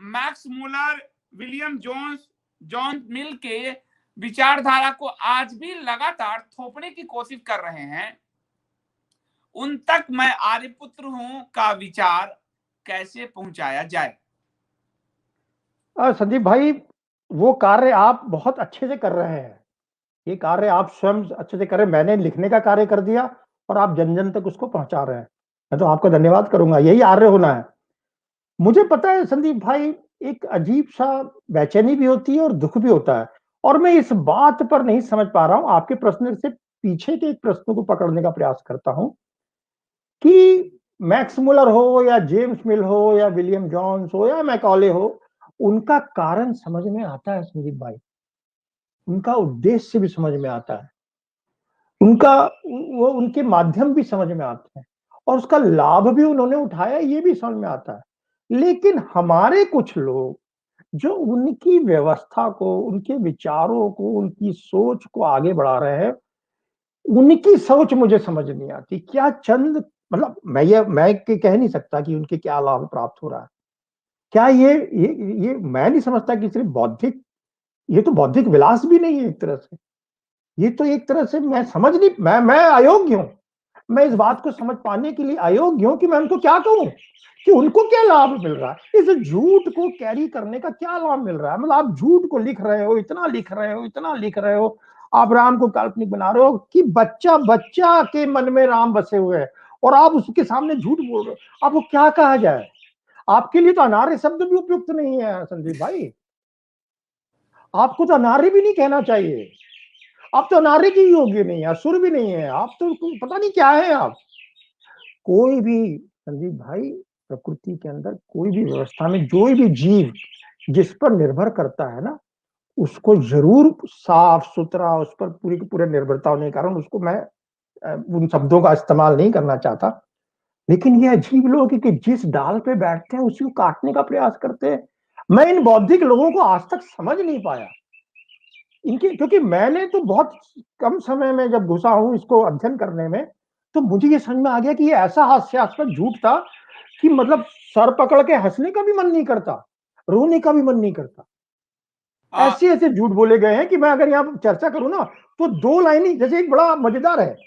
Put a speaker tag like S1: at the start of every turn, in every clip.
S1: Max Muller, William John मिल के विचारधारा को आज भी लगातार थोपने की कोशिश कर रहे हैं, उन तक मैं आर्यपुत्र हूं का विचार कैसे पहुंचाया जाए?
S2: संदीप भाई, वो कार्य आप बहुत अच्छे से कर रहे हैं। ये कार्य आप स्वयं अच्छे से कर रहे हैं। मैंने लिखने का कार्य कर दिया और आप जन जन तक उसको पहुंचा रहे हैं। मैं तो आपका धन्यवाद करूंगा। यही आर्य होना है। मुझे पता है संदीप भाई, एक अजीब सा बेचैनी भी होती है और दुख भी होता है। और मैं इस बात पर नहीं समझ पा रहा हूं, आपके प्रश्न से पीछे के एक प्रश्न को पकड़ने का प्रयास करता हूं कि मैक्स मुलर हो या जेम्स मिल हो या विलियम जॉन्स हो या मैकॉले हो, उनका कारण समझ में आता है संदीप भाई। उनका उद्देश्य भी समझ में आता है। उनका वो उनके माध्यम भी समझ में आते हैं और उसका लाभ भी उन्होंने उठाया, ये भी समझ में आता है। लेकिन हमारे कुछ लोग जो उनकी व्यवस्था को, उनके विचारों को, उनकी सोच को आगे बढ़ा रहे हैं, उनकी सोच मुझे समझ नहीं आती। क्या चंद मतलब मैं कह नहीं सकता कि उनके क्या लाभ प्राप्त हो रहा है। क्या ये मैं नहीं समझता कि सिर्फ बौद्धिक, ये तो बौद्धिक विलास भी नहीं है एक तरह से। ये तो एक तरह से मैं समझ नहीं, मैं अयोग्य हूं। मैं इस बात को समझ पाने के लिए अयोग्य हूं कि मैं उनको क्या कहूं कि उनको क्या लाभ मिल रहा है, इस झूठ को कैरी करने का क्या लाभ मिल रहा है। मतलब आप झूठ को लिख रहे हो, इतना लिख रहे हो, इतना लिख रहे हो, आप राम को काल्पनिक बना रहे हो कि बच्चा बच्चा के मन में राम बसे हुए हैं और आप उसके सामने झूठ बोल रहे हो। आपको क्या कहा जाए? आपके लिए तो अनार्य शब्द भी उपयुक्त नहीं है संदीप भाई। आपको तो अनार्य भी नहीं कहना चाहिए। आप तो अनार्य के योग्य नहीं है, असुर भी नहीं है, आप तो पता नहीं क्या है आप। कोई भी संदीप भाई, प्रकृति के अंदर कोई भी व्यवस्था में जो भी जीव जिस पर निर्भर करता है ना, उसको जरूर साफ सुथरा, उस पर पूरी की पूरी निर्भरता होने के कारण उसको मैं उन शब्दों का इस्तेमाल नहीं करना चाहता। लेकिन ये अजीब लोग कि जिस डाल पे बैठते हैं उसी को काटने का प्रयास करते हैं। मैं इन बौद्धिक लोगों को आज तक समझ नहीं पाया इनके, क्योंकि मैंने तो बहुत कम समय में जब घुसा हूं इसको अध्ययन करने में, तो मुझे ये समझ में आ गया कि ये ऐसा हास्यास्पद झूठ था कि मतलब सर पकड़ के हंसने का भी मन नहीं करता, रोने का भी मन नहीं करता। ऐसे ऐसे झूठ बोले गए हैं कि मैं अगर यहाँ चर्चा करूं ना तो दो लाइन ही, जैसे एक बड़ा मजेदार है,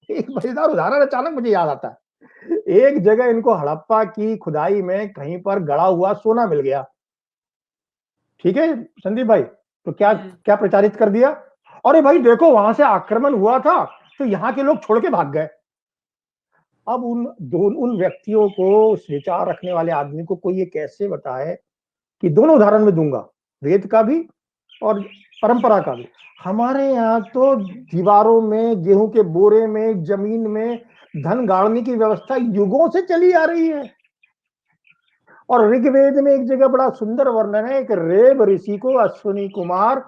S2: एक मजेदार उदाहरण अचानक मुझे याद आता है। एक जगह इनको हड़प्पा की खुदाई में कहीं पर गड़ा हुआ सोना मिल गया। ठीक है संदीप भाई, तो क्या क्या प्रचारित कर दिया, अरे भाई देखो वहां से आक्रमण हुआ था तो यहाँ के लोग छोड़ के भाग गए। अब उन व्यक्तियों को, उस विचार रखने वाले आदमी को कोई ये कैसे बताए कि दोनों उदाहरण में दूंगा, वेद का भी और परंपरा का भी। हमारे यहाँ तो दीवारों में, गेहूं के बोरे में, जमीन में धन गाड़ने की व्यवस्था युगों से चली आ रही है। और ऋग्वेद में एक जगह बड़ा सुंदर वर्णन है, एक रेब ऋषि को अश्विनी कुमार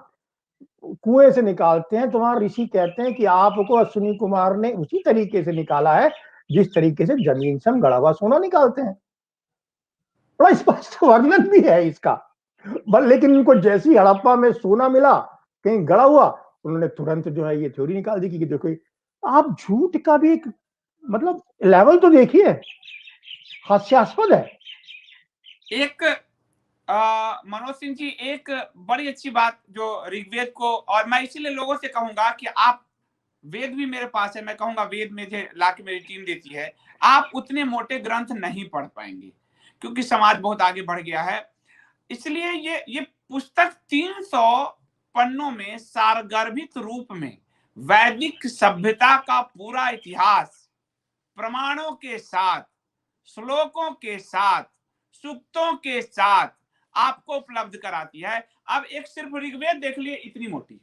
S2: कुएं से निकालते हैं, तो वहां ऋषि कहते हैं कि आपको अश्विनी कुमार ने उसी तरीके से निकाला है जिस तरीके से जमीन से हम गड़ा हुआ सोना निकालते हैं। बड़ा स्पष्ट वर्णन भी है इसका। लेकिन उनको जैसी हड़प्पा में सोना मिला कहीं गड़ा हुआ, उन्होंने तुरंत जो है ये थ्योरी निकाल दी कि देखो आप झूठ का भी एक मतलब लेवल तो देखिए, हास्यास्पद है।
S1: एक मनोज सिंह जी, एक बड़ी अच्छी बात जो ऋग्वेद को, और मैं इसीलिए लोगों से कहूंगा कि आप, वेद भी मेरे पास है, मैं कहूंगा वेद मुझे लाके मेरी टीम देती है, आप उतने मोटे ग्रंथ नहीं पढ़ पाएंगे क्योंकि समाज बहुत आगे बढ़ गया है। इसलिए ये पुस्तक 300 पन्नों में सारगर्भित रूप में वैदिक सभ्यता का पूरा इतिहास प्रमाणों के साथ, श्लोकों के साथ, सूक्तों के साथ आपको उपलब्ध कराती है। अब एक सिर्फ ऋग्वेद देख लिए, इतनी मोटी,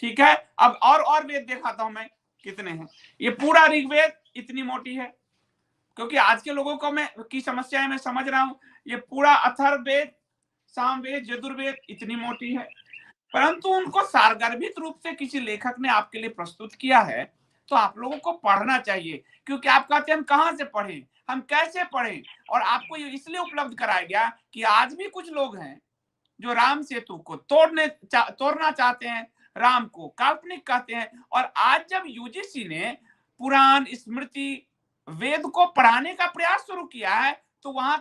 S1: ठीक है, अब और वेद दिखाता हूं मैं कितने हैं। ये पूरा ऋग्वेद इतनी मोटी है, क्योंकि आज के लोगों को मैं की समस्या है, मैं समझ रहा हूं। ये पूरा अथर्ववेद, सामवेद, यजुर्वेद इतनी मोटी है, परंतु उनको सारगर्भित रूप से किसी लेखक ने आपके लिए प्रस्तुत किया है, तो आप लोगों को पढ़ना चाहिए। क्योंकि आप कहते हैं हम कहां से पढ़ें, हम कैसे पढ़ें, और आपको ये इसलिए उपलब्ध कराया गया कि आज भी कुछ लोग हैं जो राम सेतु को तोड़ना चाहते हैं, राम को काल्पनिक कहते हैं। और आज जब यूजीसी ने पुराण, स्मृति, वेद को पढ़ाने का प्रयास शुरू किया है, तो वहां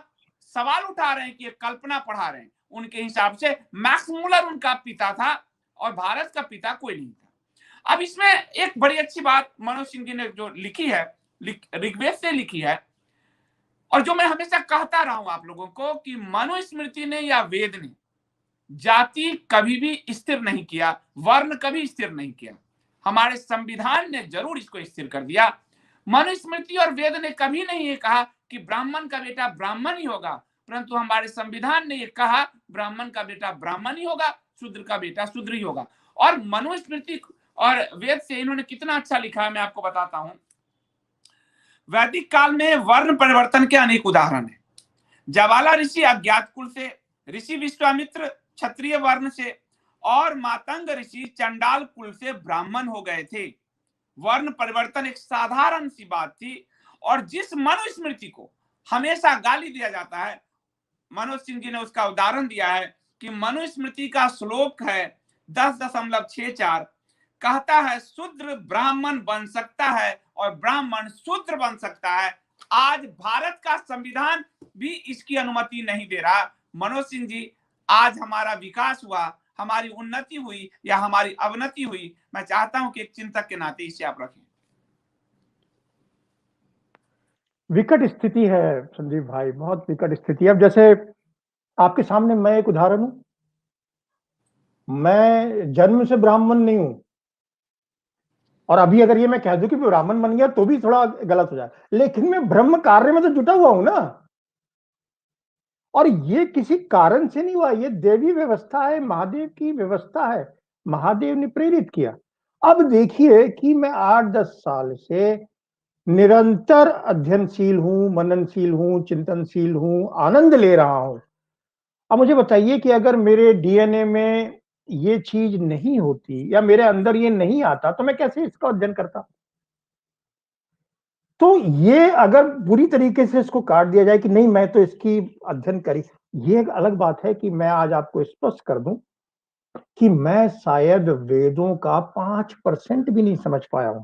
S1: सवाल उठा रहे हैं कि ये कल्पना पढ़ा रहे हैं। उनके हिसाब से मैक्स मूलर उनका पिता था और भारत का पिता कोई नहीं था। अब इसमें एक बड़ी अच्छी बात मनोज सिंह जी ने जो लिखी है, ऋग्वेद से लिखी है, और जो मैं हमेशा कहता रहा हूं आप लोगों को कि मनुस्मृति ने या वेद ने जाति कभी भी स्थिर नहीं किया, वर्ण कभी स्थिर नहीं किया। हमारे संविधान ने जरूर इसको स्थिर कर दिया। मनुस्मृति और वेद ने कभी नहीं ये कहा कि ब्राह्मण का बेटा ब्राह्मण ही होगा, परंतु हमारे संविधान ने ये कहा ब्राह्मण का बेटा ब्राह्मण ही होगा, शूद्र का बेटा शूद्र ही होगा। और मनुस्मृति और वेद से इन्होंने कितना अच्छा लिखा है, मैं आपको बताता हूं। वैदिक काल में वर्ण परिवर्तन के अनेक उदाहरण है। ज्वाला ऋषि अज्ञात कुल से, ऋषि विश्वामित्र क्षत्रिय वर्ण से और मातंग ऋषि चंडाल कुल से ब्राह्मण हो गए थे। वर्ण परिवर्तन एक साधारण सी बात थी, और जिस मनुस्मृति को हमेशा गाली दिया जाता है, मनोज सिंह जी ने उसका उदाहरण दिया है कि मनुस्मृति का श्लोक है 10.64, कहता है शूद्र ब्राह्मण बन सकता है और ब्राह्मण शूद्र बन सकता है। आज भारत का संविधान भी इसकी अनुमति नहीं दे रहा। मनोज सिंह जी, आज हमारा विकास हुआ, हमारी उन्नति हुई या हमारी अवनति हुई, मैं चाहता हूं कि एक चिंतक के नाते इसे आप रखें।
S2: विकट स्थिति है संदीप भाई, बहुत विकट स्थिति। अब जैसे आपके सामने मैं एक उदाहरण हूं, मैं जन्म से ब्राह्मण नहीं हूं, और अभी अगर ये मैं कह दूं कि ब्राह्मण बन गया तो भी थोड़ा गलत हो जाए, लेकिन मैं ब्रह्म कार्य में तो जुटा हुआ हूं ना। और ये किसी कारण से नहीं हुआ, ये देवी व्यवस्था है, महादेव की व्यवस्था है, महादेव ने प्रेरित किया। अब देखिए कि मैं 8-10 साल से निरंतर अध्ययनशील हूं, मननशील हूं, चिंतनशील हूं, आनंद ले रहा हूं। अब मुझे बताइए कि अगर मेरे डीएनए में ये चीज नहीं होती या मेरे अंदर ये नहीं आता तो मैं कैसे इसका अध्ययन करता। तो ये अगर बुरी तरीके से इसको काट दिया जाए कि नहीं मैं तो इसकी अध्ययन करी, ये एक अलग बात है कि मैं आज आपको स्पष्ट कर दूं कि मैं शायद वेदों का 5% भी नहीं समझ पाया हूं।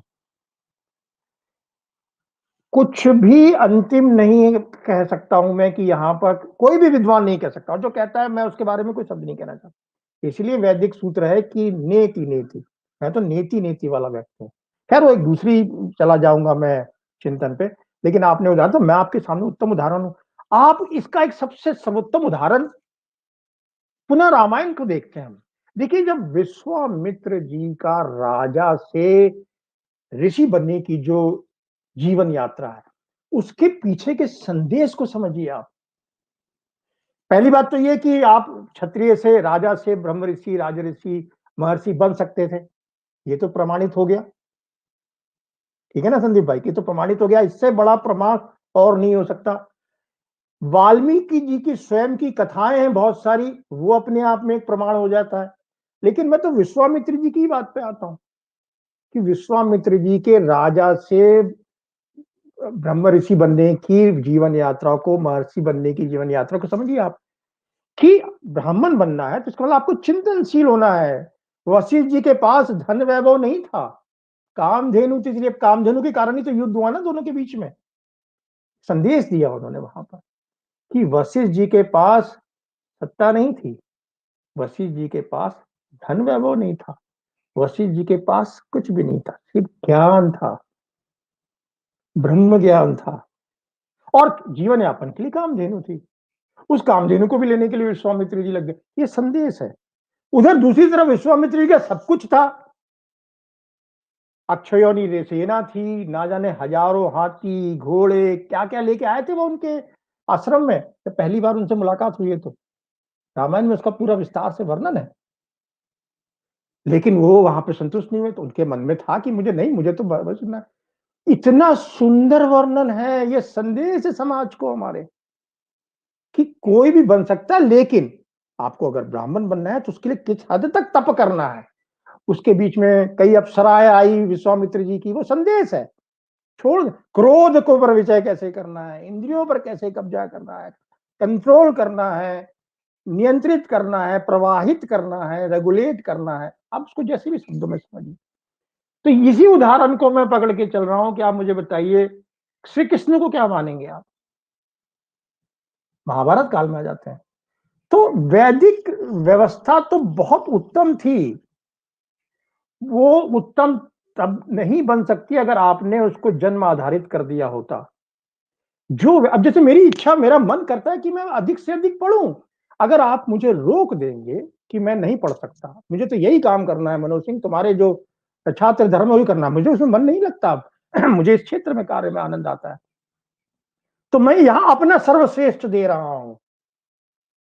S2: कुछ भी अंतिम नहीं कह सकता हूं मैं कि यहां पर कोई भी विद्वान नहीं कह सकता, और जो कहता है मैं उसके बारे में कोई शब्द नहीं कहना चाहता। इसलिए वैदिक सूत्र है कि नेति नेति, मैं तो नेति नेति वाला व्यक्ति हूं। खैर वो एक दूसरी चला जाऊंगा मैं चिंतन पे, लेकिन आपने उदाहरण, तो मैं आपके सामने उत्तम उदाहरण हूं। आप इसका एक सबसे सर्वोत्तम उदाहरण पुनः रामायण को देखते हैं हम। देखिए जब विश्वामित्र जी का राजा से ऋषि बनने की जो जीवन यात्रा है, उसके पीछे के संदेश को समझिए आप। पहली बात तो ये कि आप क्षत्रिय से, राजा से ब्रह्म ऋषि, राजऋषि, महर्षि बन सकते थे, ये तो प्रमाणित हो गया। ठीक है ना संदीप भाई, ये तो प्रमाणित हो गया, इससे बड़ा प्रमाण और नहीं हो सकता। वाल्मीकि जी की स्वयं की कथाएं हैं बहुत सारी, वो अपने आप में एक प्रमाण हो जाता है। लेकिन मैं तो विश्वामित्र जी की बात पे आता हूं कि विश्वामित्र जी के राजा से ब्रह्म ऋषि बनने की जीवन यात्रा को, महर्षि बनने की जीवन यात्रा को समझिए आप। कि ब्राह्मण बनना है तो इसका मतलब आपको चिंतनशील होना है। वशिष्ठ जी के पास धन वैभव नहीं था, कामधेनु थी, इसलिए कामधेनु के कारण ही तो युद्ध हुआ ना दोनों के बीच में। संदेश दिया उन्होंने वहां पर कि वशिष्ठ जी के पास सत्ता नहीं थी, वशिष्ठ जी के पास धन वैभव नहीं था, वशिष्ठ जी के पास कुछ भी नहीं था, सिर्फ ज्ञान था, ब्रह्म ज्ञान था, और जीवन यापन के लिए कामधेनु थी। उस कामधेनु को भी लेने के लिए विश्वामित्र जी लग गए, ये संदेश है। उधर दूसरी तरफ विश्वामित्र जी का सब कुछ था, अक्षयोनी सेना थी, ना जाने हजारों हाथी घोड़े क्या क्या लेके आए थे वो उनके आश्रम में। जब पहली बार उनसे मुलाकात हुई है तो रामायण में उसका पूरा विस्तार से वर्णन है। लेकिन वो वहां पे संतुष्ट नहीं हुए, तो उनके मन में था कि मुझे नहीं, मुझे तो बस सुनना। इतना सुंदर वर्णन है, ये संदेश है समाज को हमारे कि कोई भी बन सकता है, लेकिन आपको अगर ब्राह्मण बनना है तो उसके लिए किस हद तक तप करना है। उसके बीच में कई अप्सराएं आई विश्वामित्र जी की, वो संदेश है। छोड़, क्रोध को पर विजय कैसे करना है, इंद्रियों पर कैसे कब्जा करना है, कंट्रोल करना है, नियंत्रित करना है, प्रवाहित करना है, रेगुलेट करना है। आप उसको जैसे भी शब्दों में समझिए। तो इसी उदाहरण को मैं पकड़ के चल रहा हूं कि आप मुझे बताइए श्री कृष्ण को क्या मानेंगे आप। महाभारत काल में आ जाते हैं। तो वैदिक व्यवस्था तो बहुत उत्तम थी। वो उत्तम तब नहीं बन सकती अगर आपने उसको जन्म आधारित कर दिया होता। जो अब जैसे मेरी इच्छा, मेरा मन करता है कि मैं अधिक से अधिक पढ़ूं। अगर आप मुझे रोक देंगे कि मैं नहीं पढ़ सकता, मुझे तो यही काम करना है मनोज सिंह, तुम्हारे जो छात्र धर्म है वही करना है, मुझे उसमें मन नहीं लगता अब। मुझे इस क्षेत्र में कार्य में आनंद आता है, तो मैं यहां अपना सर्वश्रेष्ठ दे रहा हूं।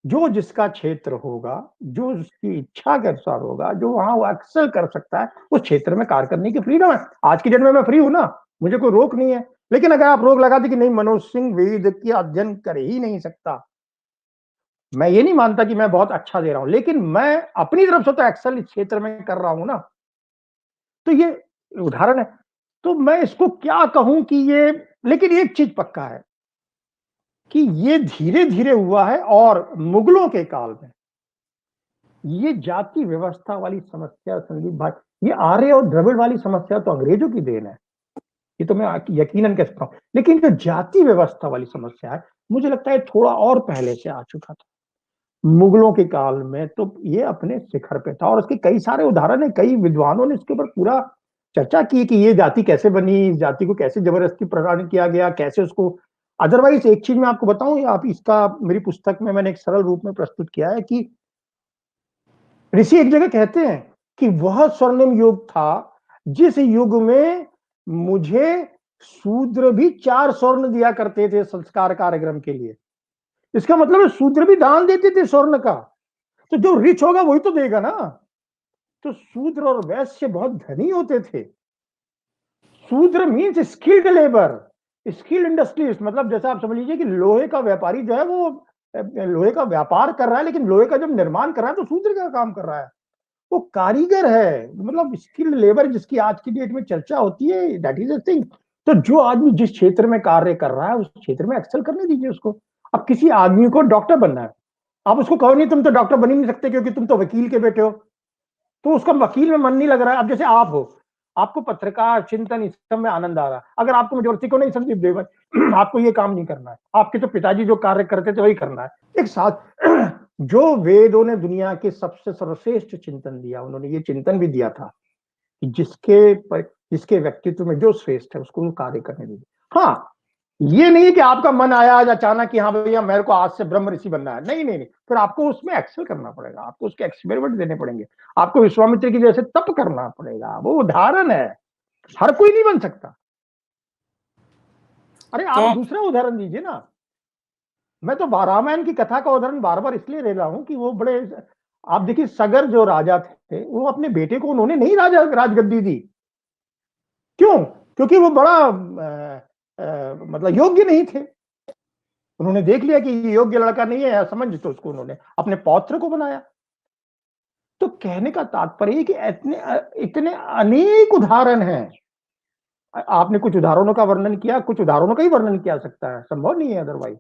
S2: जो जिसका क्षेत्र होगा, जो उसकी इच्छा के अनुसार होगा, जो वहां वो एक्सेल कर सकता है, उस क्षेत्र में कार्य करने की फ्रीडम है। आज की डेट में मैं फ्री हूं ना, मुझे कोई रोक नहीं है। लेकिन अगर आप रोक लगा दी कि नहीं, मनोज सिंह वेद की अध्ययन कर ही नहीं सकता, मैं ये नहीं मानता कि मैं बहुत अच्छा दे रहा हूं, लेकिन मैं अपनी तरफ से तो एक्सेल इस क्षेत्र में कर रहा हूं ना। तो ये उदाहरण है। तो मैं इसको क्या कहूं कि ये, लेकिन एक चीज पक्का है कि ये धीरे धीरे हुआ है, और मुगलों के काल में ये जाति व्यवस्था वाली समस्या, संदीप भाई, ये आर्य और द्रविड़ वाली समस्या तो अंग्रेजों की देन है, ये तो मैं यकीनन कह सकता हूं। लेकिन जो जाति व्यवस्था वाली समस्या है, मुझे लगता है थोड़ा और पहले से आ चुका था। मुगलों के काल में तो ये अपने शिखर पे था, और उसके कई सारे उदाहरण है। कई विद्वानों ने इसके ऊपर पूरा चर्चा की कि ये जाति कैसे बनी, इस जाति को कैसे जबरदस्ती प्रदान किया गया, कैसे उसको। अदरवाइज एक चीज मैं आपको बताऊं, आप इसका मेरी पुस्तक में मैंने एक सरल रूप में प्रस्तुत किया है कि ऋषि एक जगह कहते हैं कि वह स्वर्णिम युग था जिस युग में मुझे शूद्र भी 4 स्वर्ण दिया करते थे संस्कार कार्यक्रम के लिए। इसका मतलब है शूद्र भी दान देते थे स्वर्ण का। तो जो रिच होगा वही तो देगा ना। तो शूद्र और वैश्य बहुत धनी होते थे। शूद्र means skilled labour, skilled industries, मतलब जैसा आप समझ लीजिए कि लोहे का व्यापारी जो है वो लोहे का व्यापार कर रहा है, लेकिन लोहे का जब निर्माण कर रहा है तो शूद्र का काम कर रहा है। वो कारीगर है, मतलब स्किल्ड लेबर जिसकी आज की डेट में चर्चा होती है, दैट इज अ थिंग। तो जो आदमी जिस क्षेत्र में कार्य कर रहा है उस क्षेत्र में एक्सेल करने दीजिए उसको। अब किसी आदमी को डॉक्टर बनना है, आप उसको कहो नहीं तुम तो डॉक्टर बन ही नहीं सकते क्योंकि तुम तो वकील के बेटे हो, तो उसका वकील में मन नहीं लग रहा है। अब जैसे आप हो, आपको पत्रकार चिंतन इस सब में आनंद आ रहा है, अगर आपको जबरदस्ती को नहीं, संदीप देवन आपको ये काम नहीं करना है, आपके तो पिताजी जो कार्य करते थे वही करना है, एक साथ जो वेदों ने दुनिया के सबसे सर्वश्रेष्ठ चिंतन दिया, उन्होंने ये चिंतन भी दिया था कि जिसके व्यक्तित्व में जो श्रेष्ठ है उसको कार्य करने दीजिए। हाँ, ये नहीं कि आपका मन आया आज अचानक कि हाँ भैया मेरे को आज से ब्रह्म ऋषि बनना है, नहीं नहीं नहीं, फिर आपको उसमें एक्सेल करना पड़ेगा, आपको उसके एक्सपेरिमेंट देने पड़ेंगे, आपको विश्वामित्र की जैसे तप करना पड़ेगा। वो उदाहरण है, हर कोई नहीं बन सकता। अरे आप
S1: तो
S2: दूसरा उदाहरण दीजिए ना। मैं तो रामायण की कथा का उदाहरण बार बार इसलिए ले रहा हूं कि वो बड़े, आप देखिए सगर जो राजा थे वो अपने बेटे को उन्होंने नहीं राजगद्दी दी। क्यों? क्योंकि वो बड़ा मतलब योग्य नहीं थे। उन्होंने देख लिया कि ये योग्य लड़का नहीं है समझ, तो उसको उन्होंने अपने पौत्र को बनाया। तो कहने का तात्पर्य कि इतने इतने अनेक उदाहरण हैं। आपने कुछ उदाहरणों का वर्णन किया, कुछ उदाहरणों का ही वर्णन किया सकता है, संभव नहीं है अदरवाइज।